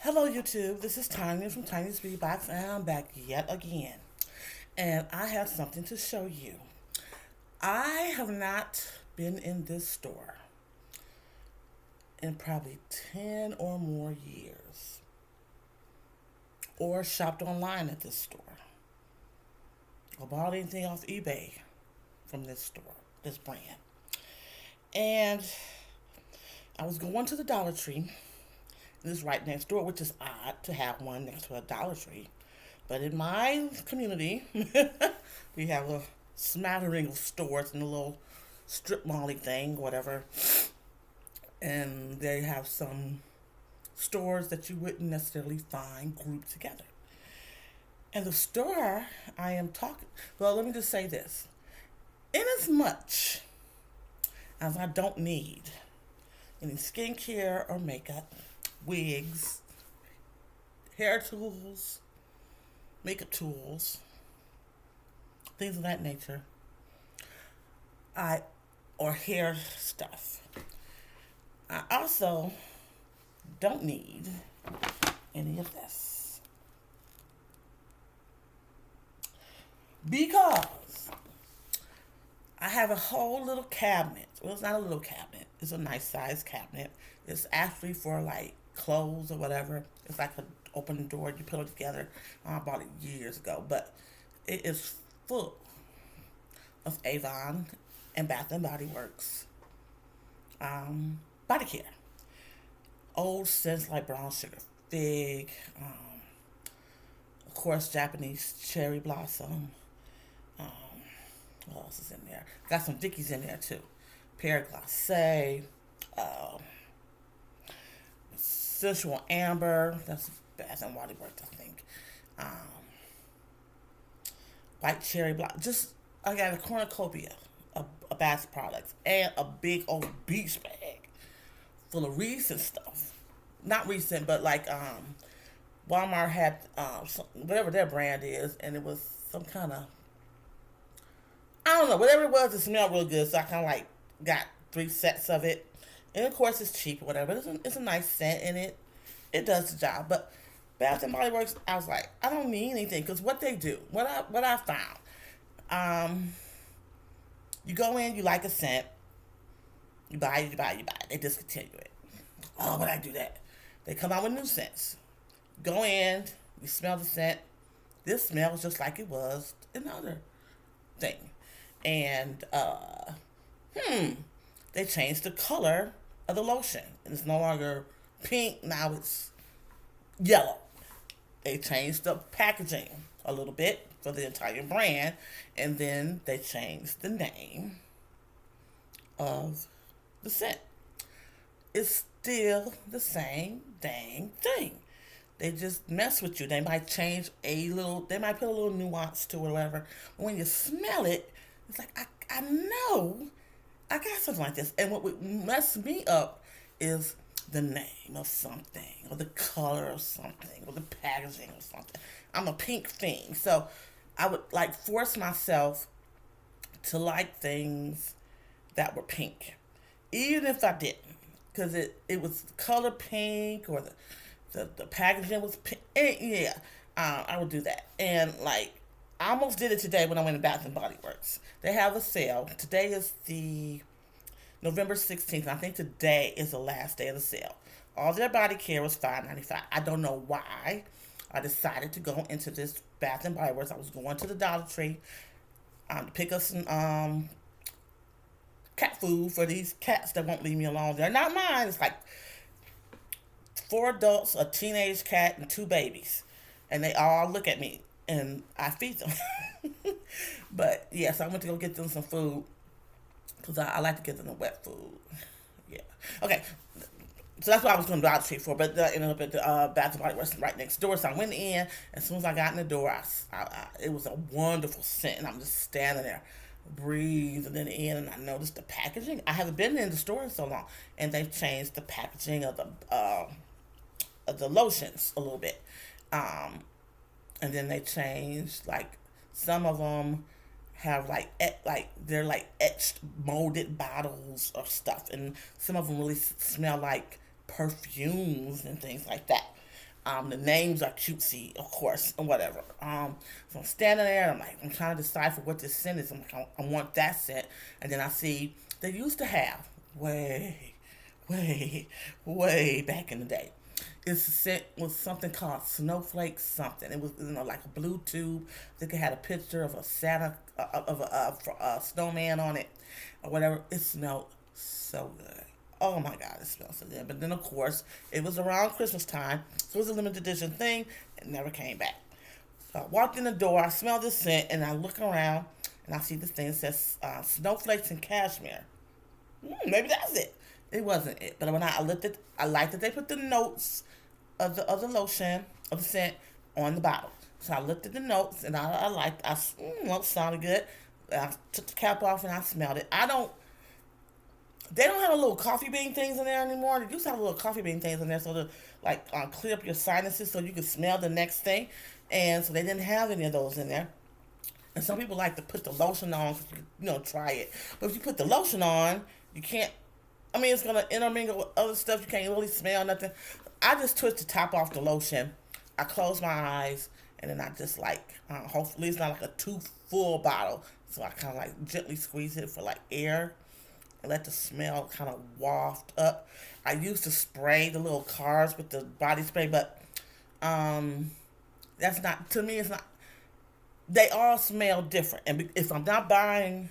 Hello YouTube, this is Tanya from Tiny's Beauty Box and I'm back yet again. And I have something to show you. I have not been in this store in probably 10 or more years. Or shopped online at this store. Or bought anything off eBay from this store, this brand. And I was going to the Dollar Tree. This is right next door, which is odd to have one next to a Dollar Tree. But in my community, we have a smattering of stores in a little strip malling thing, whatever. And they have some stores that you wouldn't necessarily find grouped together. And the store I am talking, well, let me just say this. Inasmuch as I don't need any skincare or makeup, wigs, hair tools, makeup tools, things of that nature. Or hair stuff. I also don't need any of this because I have a whole little cabinet. Well, it's not a little cabinet. It's a nice size cabinet. It's actually for like clothes or whatever. It's like an open door. You put it together. I bought it years ago, but it is full of Avon and Bath and Body Works body care. Old scents like brown sugar fig, of course Japanese cherry blossom. Um, what else is in there? Got some Dickies in there too. Pear Glacé, sensual amber. That's Bath and Body Works, I think. White cherry block. Just I got a cornucopia of bath products and a big old beach bag full of recent stuff. Not recent, but like Walmart had whatever their brand is, and it was some kind of I don't know whatever it was. It smelled real good, so I kind of like got 3 sets of it. And of course, it's cheap or whatever. It's a nice scent, and it does the job. But Bath and Body Works, I was like, I don't need anything because what they do, what I found, you go in, you like a scent, you buy it, you buy it, you buy it. They discontinue it. Oh, but I do that. They come out with new scents. Go in, you smell the scent. This smells just like it was another thing. And they changed the color of the lotion. And it's no longer pink, now it's yellow. They changed the packaging a little bit for the entire brand, and then they changed the name of the scent. It's still the same dang thing. They just mess with you. They might change they might put a little nuance to it or whatever. But when you smell it, it's like, I know I got something like this. And what would mess me up is the name of something, or the color of something, or the packaging of something. I'm a pink thing. So I would like force myself to like things that were pink. Even if I didn't. Because it was color pink, or the packaging was pink. Yeah, I would do that. And like, I almost did it today when I went to Bath and Body Works. They have a sale. Today is the November 16th. I think today is the last day of the sale. All their body care was $5.95. I don't know why I decided to go into this Bath and Body Works. I was going to the Dollar Tree to pick up some cat food for these cats that won't leave me alone. They're not mine. It's like 4 adults, a teenage cat, and 2 babies. And they all look at me, and I feed them. But, yeah, so I went to go get them some food, because I like to get them the wet food. Yeah. Okay. So that's what I was going to Dollar Tree for, but I ended up at the Bath and Body Works right next door. So I went in. As soon as I got in the door, it was a wonderful scent, and I'm just standing there, breathing it in, and I noticed the packaging. I haven't been in the store in so long, and they've changed the packaging of the lotions a little bit, and then they changed like some of them have like they're like etched molded bottles of stuff, and some of them really smell like perfumes and things like that. The names are cutesy, of course, and whatever. So I'm standing there, and I'm trying to decipher what this scent is. I'm like, I want that scent, and then I see they used to have way, way back in the day. It's a scent was something called snowflake something. It was like a blue tube. I think it had a picture of a Santa a snowman on it, or whatever. It smelled so good. Oh my God, it smells so good. But then, of course, it was around Christmas time, so it was a limited edition thing. It never came back. So I walked in the door, I smell this scent, and I look around, and I see this thing that says snowflakes and cashmere. Maybe that's it. It wasn't it. But when I looked at, I liked that they put the notes of the lotion, of the scent, on the bottle. So I looked at the notes, and I liked, well, it sounded good. I took the cap off, and I smelled it. They don't have a little coffee bean things in there anymore. They used to have little coffee bean things in there so to clear up your sinuses so you could smell the next thing. And so they didn't have any of those in there. And some people like to put the lotion on, try it. But if you put the lotion on, you can't. I mean, it's gonna intermingle with other stuff. You can't really smell nothing. I just twist the top off the lotion. I close my eyes, and then I just hopefully it's not like a too full bottle. So I kind of gently squeeze it for air. And let the smell kind of waft up. I used to spray the little cars with the body spray, but that's not, to me, it's not, they all smell different. And if I'm not buying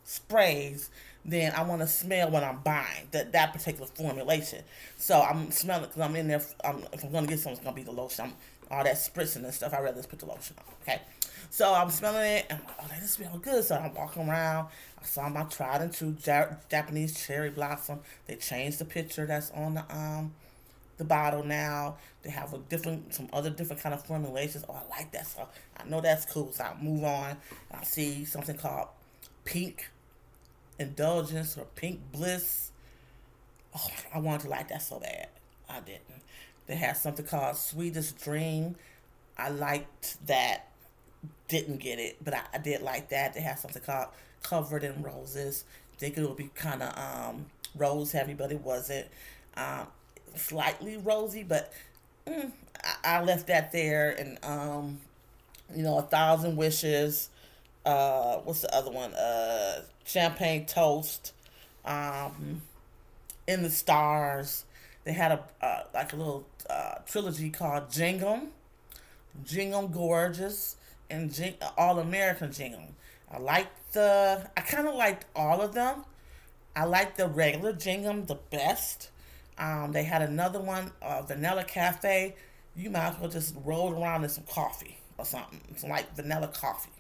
sprays, then I want to smell what I'm buying, that particular formulation. So I'm smelling because I'm in there, if I'm going to get something, it's going to be the lotion. All that spritzing and stuff, I'd rather just put the lotion on, okay? So I'm smelling it, and I'm like, oh, that smells good. So I'm walking around. I saw my tried and true Japanese cherry blossom. They changed the picture that's on the bottle now. They have some other different kind of formulations. Oh, I like that. So I know that's cool. So I move on. I see something called Pink Indulgence or Pink Bliss. Oh, I wanted to like that so bad. I didn't. They had something called Sweetest Dream. I liked that. Didn't get it, but I did like that. They had something called Covered in Roses. Think it would be kind of rose heavy, but it wasn't. Slightly rosy, but I left that there. And 1,000 Wishes. What's the other one? Champagne Toast. In the Stars. They had a little trilogy called Jingle Gorgeous, and All American Jingle. I kind of liked all of them. I liked the regular Jingle the best. They had another one, Vanilla Cafe. You might as well just roll around in some coffee or something. It's like vanilla coffee.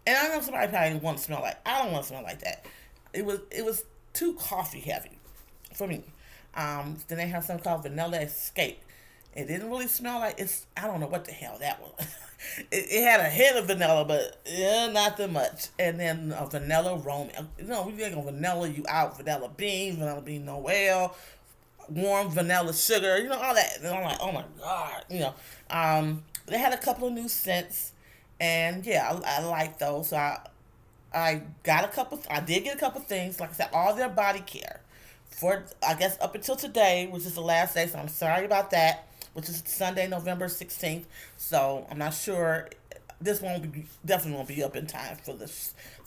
And I know somebody probably want to smell like. I don't want to smell like that. It was too coffee heavy for me. Then they have something called Vanilla Escape. It didn't really smell like I don't know what the hell that was. it had a hint of vanilla, but not that much. And then a vanilla romance. We ain't gonna vanilla you out. Vanilla bean Noel, warm vanilla sugar. All that. And I'm like, oh my God. They had a couple of new scents, and yeah, I like those. So I did get a couple things. Like I said, all their body care. For, I guess, up until today, which is the last day, so I'm sorry about that, which is Sunday, November 16th. So I'm not sure. This definitely won't be up in time for the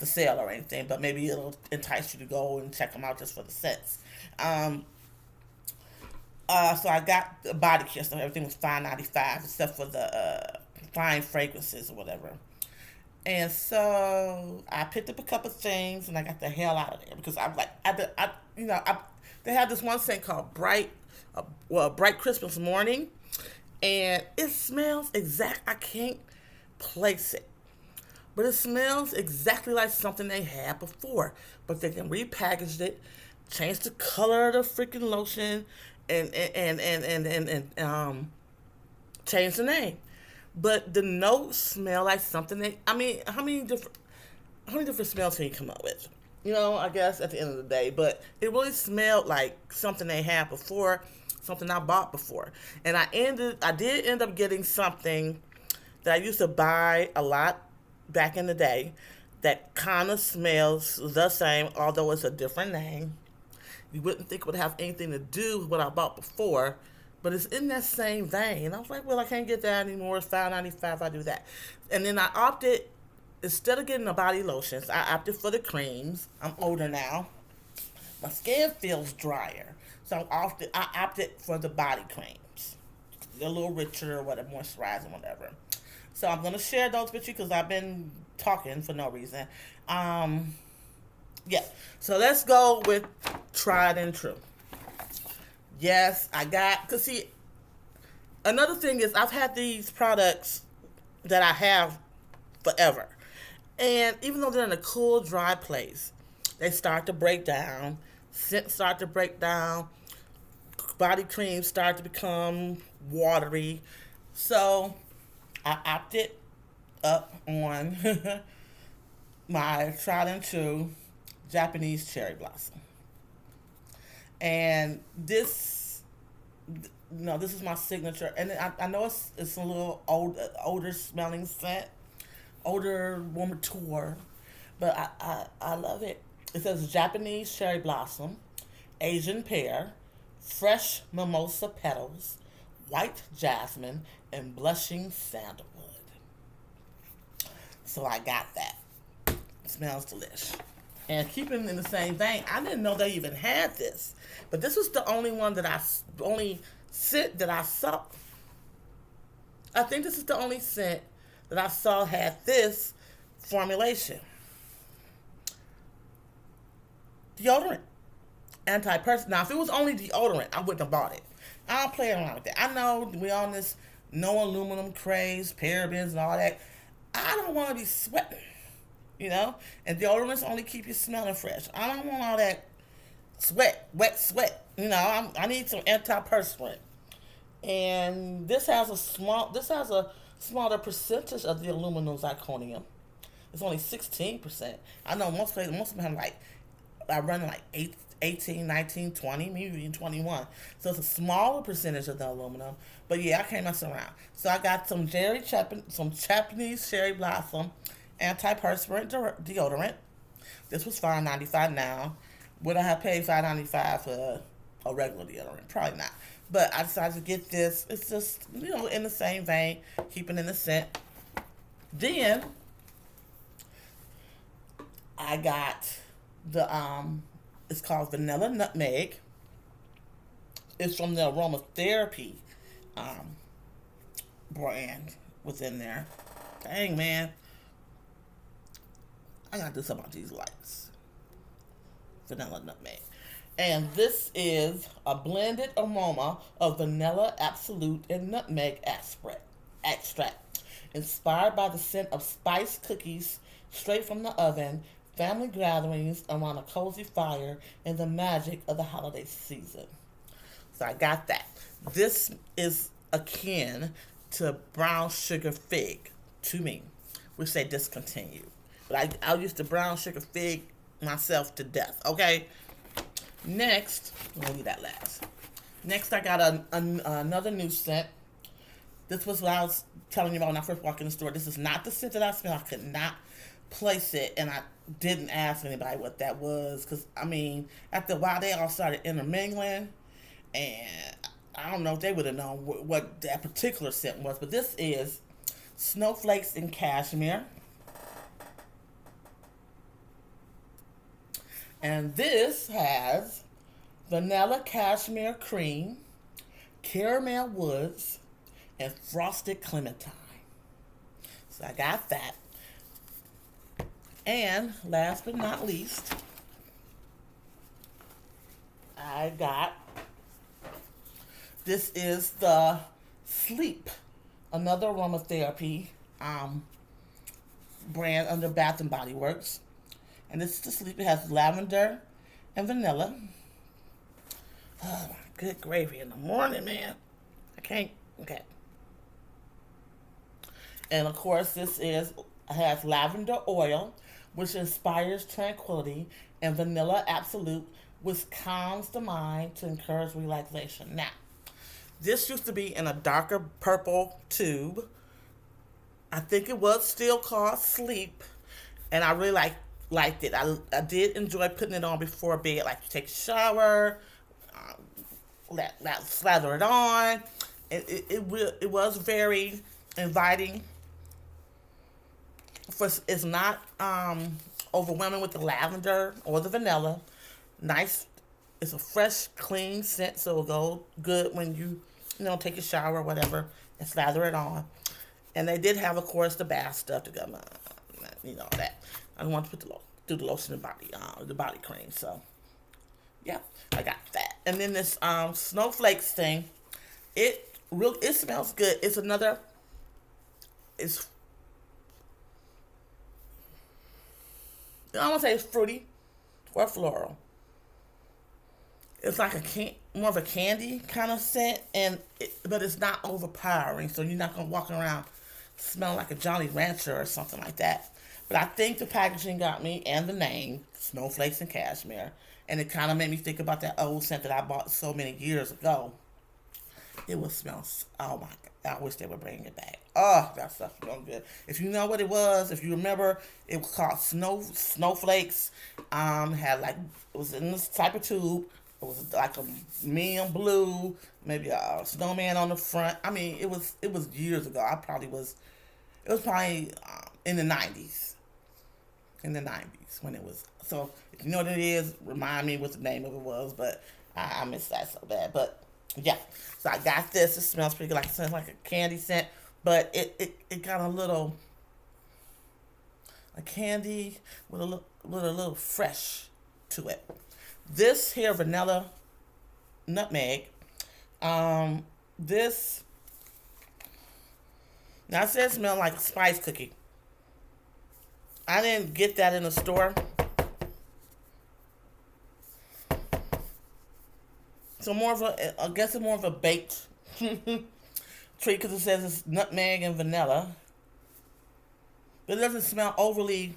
sale or anything, but maybe it'll entice you to go and check them out just for the scents. So I got the body care stuff. Everything was $5.95 except for the fine fragrances or whatever. And so I picked up a couple things and I got the hell out of there because I was like, they had this one scent called Bright Christmas Morning, and it smells I can't place it, but it smells exactly like something they had before, but they can repackage it, change the color of the freaking lotion, and change the name. But the notes smell like something how many different smells can you come up with? I guess at the end of the day. But it really smelled like something they had before, something I bought before. And I did end up getting something that I used to buy a lot back in the day that kind of smells the same, although it's a different name. You wouldn't think it would have anything to do with what I bought before, but it's in that same vein. I was like, well, I can't get that anymore. It's $5.95. I do that, and then I opted, instead of getting the body lotions, I opted for the creams. I'm older now. My skin feels drier, so I opted for the body creams. They're a little richer, or whatever, moisturizing, whatever. So I'm gonna share those with you because I've been talking for no reason. Yeah. So let's go with tried and true. Yes, I got. Cause see, another thing is I've had these products that I have forever, and even though they're in a cool, dry place, they start to break down. Scents start to break down. Body creams start to become watery. So I opted up on my tried and true Japanese cherry blossom. And this, this is my signature. And I know it's a little older smelling scent, older, more mature, but I love it. It says Japanese cherry blossom, Asian pear, fresh mimosa petals, white jasmine, and blushing sandalwood. So I got that. It smells delicious. And keeping in the same vein, I didn't know they even had this, but this was the only scent that I saw. I think this is the only scent that I saw had this formulation. Deodorant. Anti-perspirant. Now, if it was only deodorant, I wouldn't have bought it. I don't play around with that. I know we on this no aluminum craze, parabens and all that. I don't want to be sweating, and deodorants only keep you smelling fresh. I don't want all that wet sweat. I need some antiperspirant. And this has a smaller percentage of the aluminum zirconium. It's only 16%. I know most of them have I run 18, 19, 20, maybe even 21. So it's a smaller percentage of the aluminum. But yeah, I can't mess around. So I got some Japanese cherry blossom antiperspirant deodorant. This was $5.95 now. Would I have paid $5.95 for a regular deodorant? Probably not. But I decided to get this. It's just, in the same vein, keeping in the scent. Then I got it's called Vanilla Nutmeg. It's from the aromatherapy brand within there. Dang, man. I gotta do something about these lights. Vanilla Nutmeg. And this is a blended aroma of vanilla absolute and nutmeg extract. Inspired by the scent of spiced cookies straight from the oven, family gatherings around a cozy fire, and the magic of the holiday season. So I got that. This is akin to brown sugar fig to me, which they discontinued. But I used to brown sugar fig myself to death, okay? Next, we'll leave that last. Next, I got another new scent. This was what I was telling you about when I first walked in the store. This is not the scent that I smell. I could not place it, and I didn't ask anybody what that was, because after a while they all started intermingling, and I don't know if they would have known what that particular scent was. But this is Snowflakes and Cashmere, and this has vanilla cashmere cream, caramel woods, and frosted clementine. So I got that. And last but not least, I got, this is the Sleep, another aromatherapy brand under Bath and Body Works. And this is the Sleep. It has lavender and vanilla. Oh, good gravy in the morning, man. I can't, okay. And of course, this has lavender oil, which inspires tranquility, and vanilla absolute, which calms the mind to encourage relaxation. Now, this used to be in a darker purple tube. I think it was still called Sleep, and I really liked it. I did enjoy putting it on before bed, like to take a shower, slather it on. It was very inviting. First, it's not overwhelming with the lavender or the vanilla. Nice. It's a fresh, clean scent, so it'll go good when take a shower or whatever and slather it on. And they did have, of course, the bath stuff to go. That I don't want to do the lotion and the body cream. So, yeah, I got that. And then this snowflakes thing, it smells good. It's I don't want to say it's fruity or floral. It's like more of a candy kind of scent, but it's not overpowering. So you're not gonna walk around smelling like a Jolly Rancher or something like that. But I think the packaging got me, and the name, Snowflakes and Cashmere, and it kind of made me think about that old scent that I bought so many years ago. It would smell. Oh my God! I wish they would bring it back. Oh, that stuff smells good. If you know what it was, if you remember, it was called Snowflakes. It was in this type of tube. It was like a medium blue, maybe a snowman on the front. I mean, it was years ago. It was probably in the 90s. In the 90s when it was. So if you know what it is, remind me what the name of it was. But I missed that so bad. But yeah, so I got this. It smells pretty good. Like it smells like a candy scent, but it got a candy with a little fresh to it. This here vanilla nutmeg. This now it says it smells like a spice cookie. I didn't get that in the store. So I guess it's more of a baked treat because it says it's nutmeg and vanilla. But it doesn't smell overly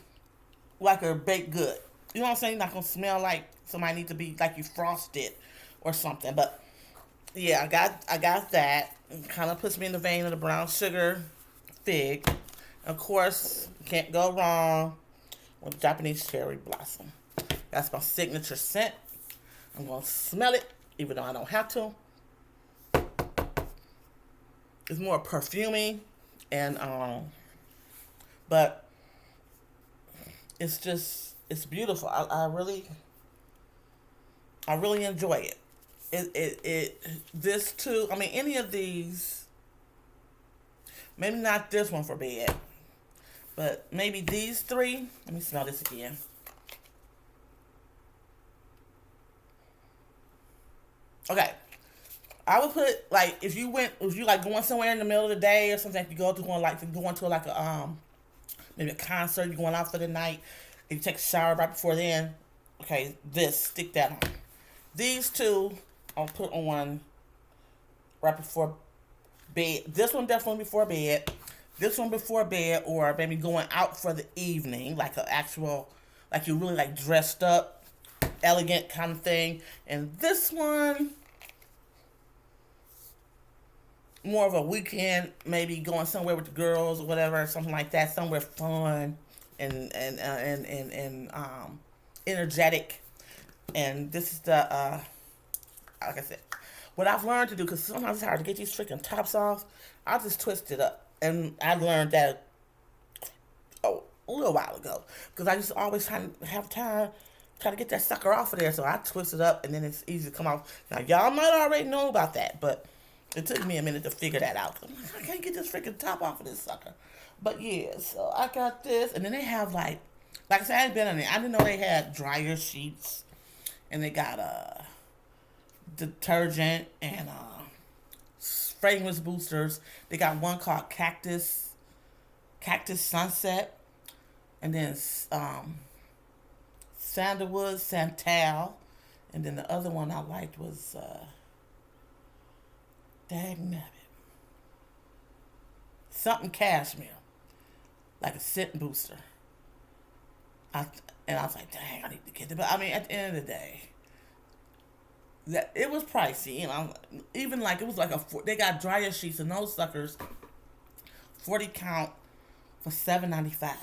like a baked good. You know what I'm saying? It's not going to smell like somebody needs to be like you frosted or something. But yeah, I got that. It kind of puts me in the vein of the brown sugar fig. Of course, can't go wrong with Japanese cherry blossom. That's my signature scent. I'm going to smell it, even though I don't have to. It's more perfumey, but it's beautiful. I really enjoy it. This too. I mean, any of these. Maybe not this one for bed, but maybe these three. Let me smell this again. Okay. I would put if you going somewhere in the middle of the day or something, you go to maybe a concert, you're going out for the night, and you take a shower right before then. Okay, stick that on. These two I'll put on right before bed. This one definitely before bed. This one before bed, or maybe going out for the evening, like you really dressed up, elegant kind of thing. And this one, more of a weekend, maybe going somewhere with the girls or whatever, something like that, somewhere fun and energetic. And this is like I said, what I've learned to do, because sometimes it's hard to get these freaking tops off, I just twist it up. And I learned that a little while ago, because I used to always try to get that sucker off of there, so I twist it up, and then it's easy to come off. Now, y'all might already know about that, but it took me a minute to figure that out. I can't get this freaking top off of this sucker. But yeah, so I got this, and then they have like I said, I ain't been on it. I didn't know they had dryer sheets, and they got detergent and fragrance boosters. They got one called Cactus Sunset, and then Sandalwood Santal, and then the other one I liked was dagnabbit, something cashmere, like a scent booster. I was like, dang, I need to get it. But I mean, at the end of the day, that it was pricey. Even it was they got dryer sheets and those suckers, 40 count for $7.95.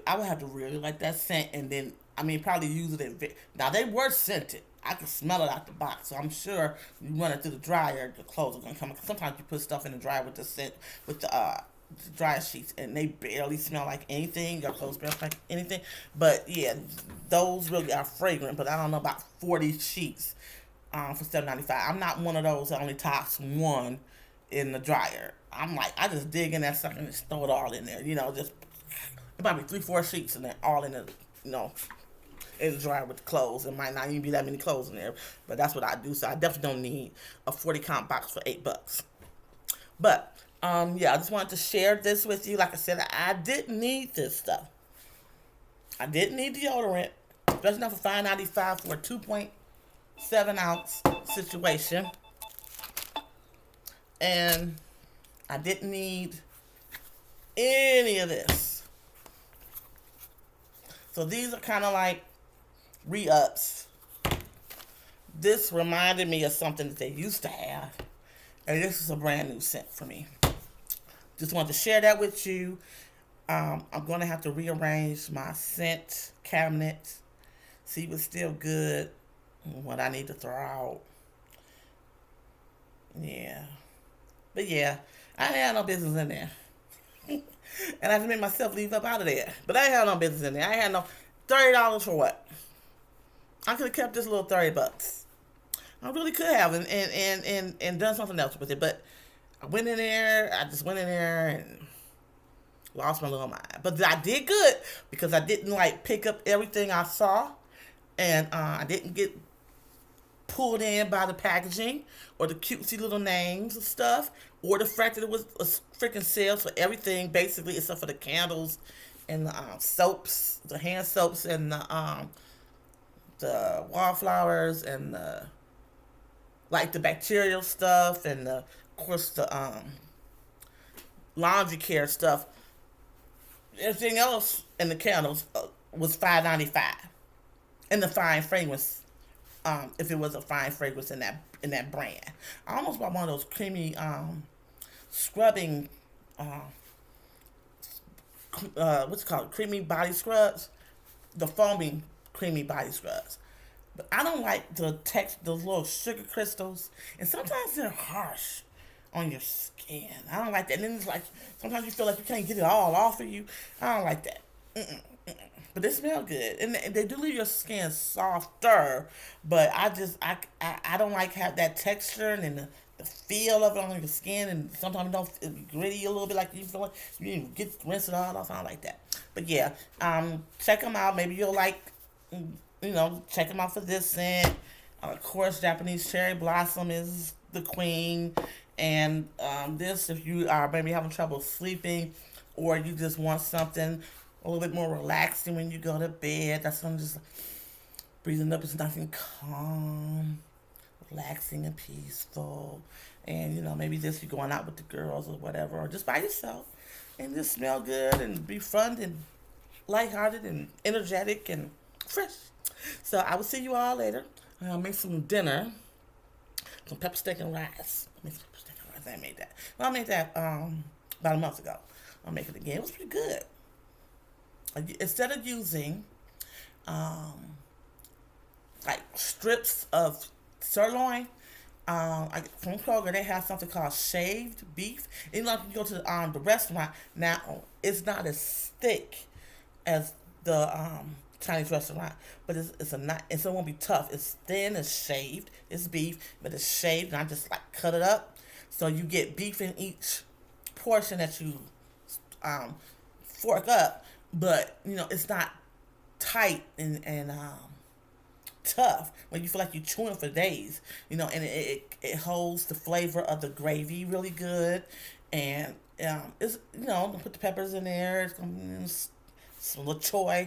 I would have to really like that scent, and then I mean, probably use it now they were scented. I could smell it out the box, so I'm sure you run it through the dryer, the clothes are gonna come. Sometimes you put stuff in the dryer with the scent, with the dryer sheets, and they barely smell like anything. Your clothes smell like anything, but yeah, those really are fragrant. But I don't know about 40 sheets for $7.95. I'm not one of those that only toss one in the dryer. I'm like, I just dig in that sucker and just throw it all in there. Just it might be 3, 4 sheets and then all in the you know in the dryer with the clothes. It might not even be that many clothes in there, but that's what I do. So I definitely don't need a 40 count box for $8. But yeah, I just wanted to share this with you. Like I said, I didn't need this stuff. I didn't need deodorant, especially not for $5.95 for a 2.7 ounce situation. And I didn't need any of this. So these are kind of like re-ups. This reminded me of something that they used to have. And this is a brand new scent for me. Just wanted to share that with you. I'm going to have to rearrange my scent cabinet. See what's still good. What I need to throw out. Yeah. But yeah, I ain't had no business in there. And I just made myself leave up out of there. But I ain't had no business in there. I ain't had no $30 for what? I could have kept this little $30. I really could have and done something else with it. But I went in there, and lost my little mind. But I did good because I didn't pick up everything I saw. And I didn't get pulled in by the packaging or the cutesy little names and stuff, or the fact that it was a freaking sale for everything basically except for the candles and the soaps, the hand soaps, and the wallflowers, and the bacterial stuff, and of course the laundry care stuff. Everything else in the candles was $5.95, and the fine fragrance. If it was a fine fragrance in that brand, I almost bought one of those creamy scrubbing, what's it called, creamy body scrubs, the foaming creamy body scrubs. But I don't like those little sugar crystals, and sometimes they're harsh on your skin. I don't like that. And then it's sometimes you feel like you can't get it all off of you. I don't like that. But they smell good, and they do leave your skin softer. But I don't like have that texture and the feel of it on your skin, and sometimes it don't gritty a little bit, like you feel like you didn't rinse it all off. I don't like that. But yeah, check them out. Maybe you'll check them out for this scent. Of course, Japanese cherry blossom is the queen, and this, if you are maybe having trouble sleeping, or you just want something a little bit more relaxing when you go to bed. That's when just breathing up is nothing, calm, relaxing, and peaceful. And maybe just you're going out with the girls or whatever, or just by yourself, and just smell good and be fun and lighthearted and energetic and fresh. So I will see you all later. I'll make some dinner, some pepper steak and rice. I made that. Well, I made that about a month ago. I'll make it again. It was pretty good. Instead of using strips of sirloin, from Kroger, they have something called shaved beef. Even if you go to the restaurant now, it's not as thick as the Chinese restaurant, but it won't be tough. It's thin, it's shaved, it's beef, but it's shaved, and I just cut it up, so you get beef in each portion that you fork up. But it's not tight and tough when you feel like you're chewing for days. And it holds the flavor of the gravy really good. And it's put the peppers in there. It's gonna be some LaChoy.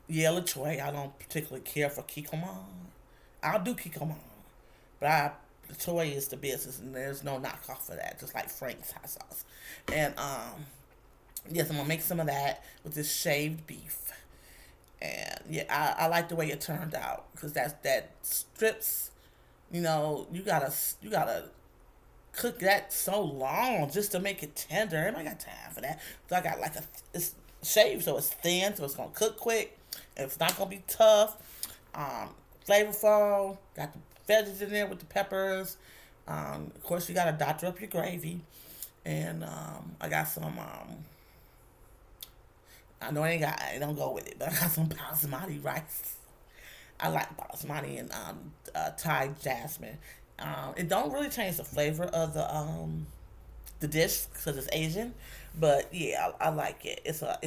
LaChoy. I don't particularly care for kikkoman. I'll do kikkoman, but LaChoy is the business, and there's no knockoff for that. Just like Frank's hot sauce, and yes, I'm going to make some of that with this shaved beef. And yeah, I like the way it turned out, because that strips, you gotta cook that so long just to make it tender. I got time for that. So I got it's shaved, so it's thin, so it's going to cook quick. It's not gonna be tough. Flavorful. Got the veggies in there with the peppers. Of course, you gotta doctor up your gravy, and I got some. I know it don't go with it, but I got some basmati rice. I like basmati and Thai jasmine. It don't really change the flavor of the dish because it's Asian, but yeah, I like it. It's a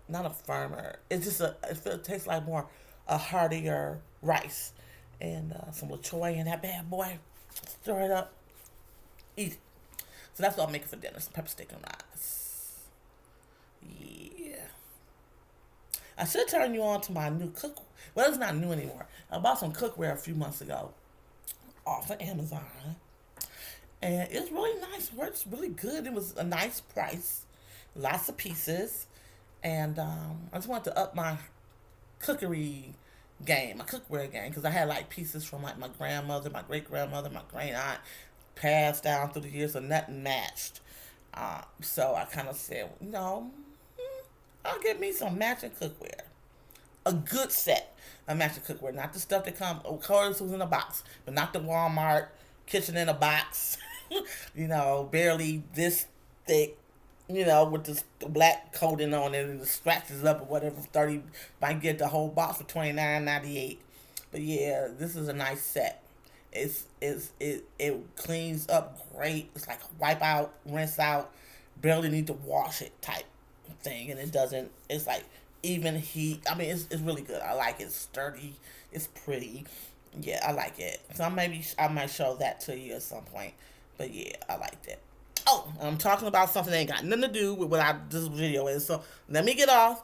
not a firmer. It's just it tastes like more a heartier rice, and some choy in that bad boy. Stir it up, eat it. So that's what I'm making for dinner: some pepper steak and rice. Yeah. I should turn you on to my new cook. Well, it's not new anymore. I bought some cookware a few months ago off of Amazon, and it's really nice. Works really good. It was a nice price, lots of pieces, and I just wanted to up my cookery game, my cookware game, because I had like pieces from like my grandmother, my great grandmother, my great aunt, passed down through the years, and nothing matched. So I kind of said, no, I'll get me some matching cookware, a good set of matching cookware, not the stuff that comes, of course, was in a box, but not the Walmart kitchen in a box, barely this thick, with this black coating on it and the scratches up or whatever. 30, might get the whole box for $29.98. But yeah, this is a nice set. It cleans up great. It's like a wipe out, rinse out, barely need to wash it type thing, and it doesn't. It's like even heat. I mean, it's really good. I like it. It's sturdy. It's pretty. Yeah, I like it. So I might show that to you at some point. But yeah, I like that. Oh, I'm talking about something that ain't got nothing to do with what this video is. So let me get off.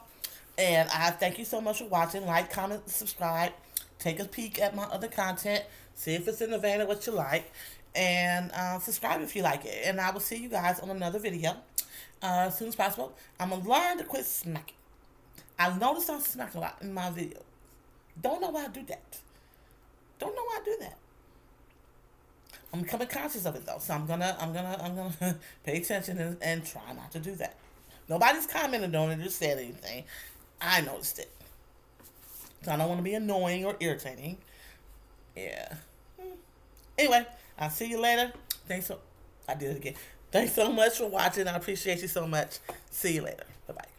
And I thank you so much for watching. Like, comment, subscribe. Take a peek at my other content. See if it's in the vein of what you like. And subscribe if you like it. And I will see you guys on another video as soon as possible. I'm going to learn to quit smacking. I notice I'm smacking a lot in my videos. Don't know why I do that. Don't know why I do that. I'm becoming conscious of it though, so I'm gonna pay attention and try not to do that. Nobody's commented on it or said anything. I noticed it, so I don't want to be annoying or irritating. Yeah. Anyway, I'll see you later. I did it again. Thanks so much for watching. I appreciate you so much. See you later. Bye bye.